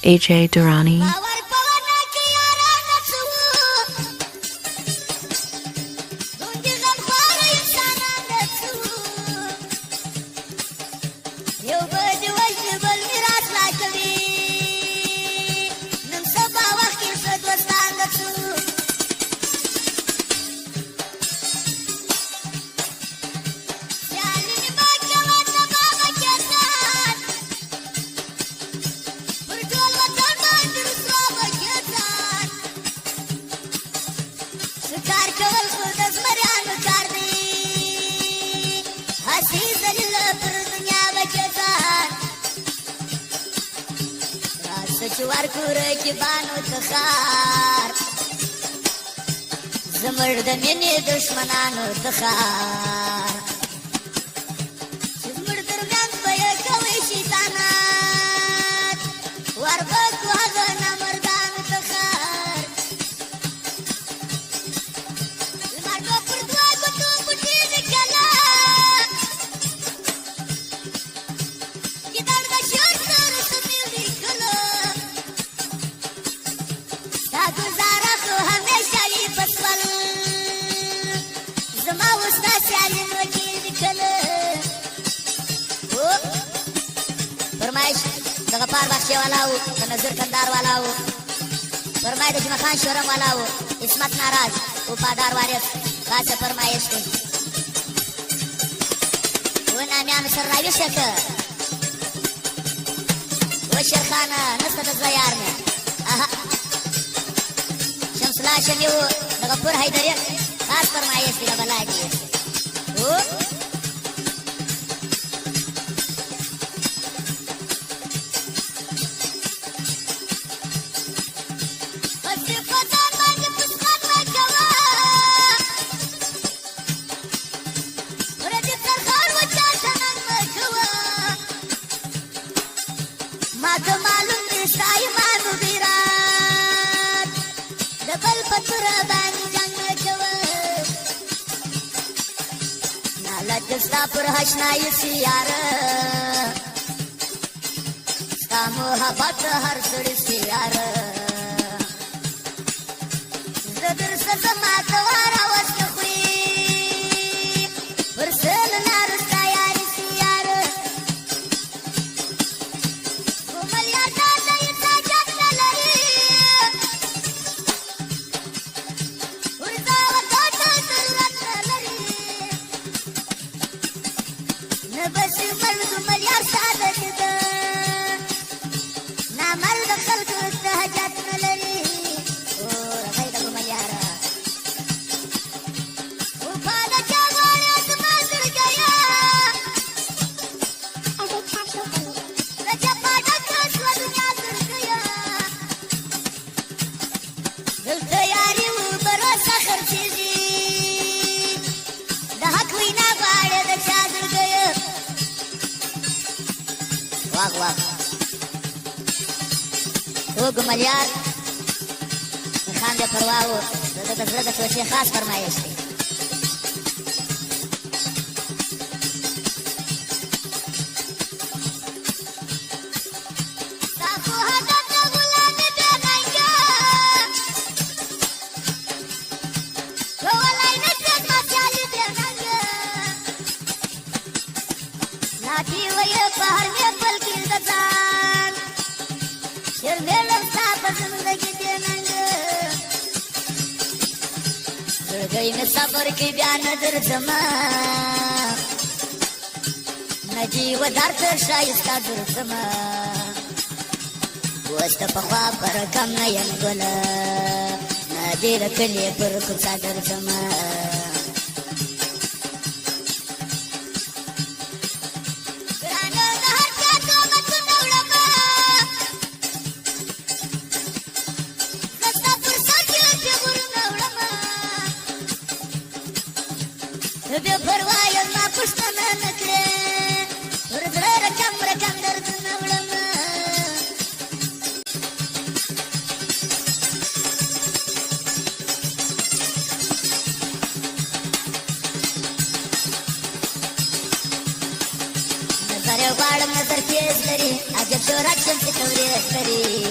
AJ Durrani. سچوار کوره کی بانو تخار زمر د مینې دشمنانو تخار زمر درمیان په کوي شیطانات وربکو هغه نمردان تخار لمړو پر دوا ګټو پټې نکلا کیدار د شور سره سمېلې کلا گزارا خو همیشه وی پسول زما وستا سیالین وکیل دکله فرمایش د غفار بخشي والا و د نظر کندار والا و فرمای د جمع خان شورم والا و اسمت ناراض وفادار وارث خاصه فرمایش دی و نامیان سر راویشه که و شیرخانه نسته د زوی یار مې شمسلا شمیو د غفور حیدری خاص فرمایش دی بلا دی ما ته معلوم دی سای مانو بیرات دبل پتر باندې جنگ کوي نالت ستا پر حشنای سیار ستا محبت هر سړی سیار زدر سزما توارا وسخوي ورسل نارستا یاري سیار کوملیا دا ایسا جنگ لري بس مرد مليار سعادة كده نعمل دخلت التهجات ملري ورغيت ابو مليارة وفانا جاغاني اسمع سرقيا رجب بعدك اسوى دنيا سرقيا قلت ياري وبروس اخر تيجي ده حق وينا بعد ده شاذر قيا واق واق تو گملیار خان دے پرواو د زړه د توشي خاص فرمایش دی تاسو هدا ته ګلان دې ننګا ولای نه څه ما چالي دې ننګا لاټي وې په هر مې پل کې دځان شر مې لمسا په زندګي دې ننګا زړګي مې صبر کې بیا نظر زما نجي و درد شایسته در زما وست په خوا پر کم نه یم ګل نادي رکلې پر کوم صدر زما بے پروايي ما پښتنه نکړې ورځره رقم درد نوړم نظر غواړم نظر تیز لري عجب شهرت شمس تورې لري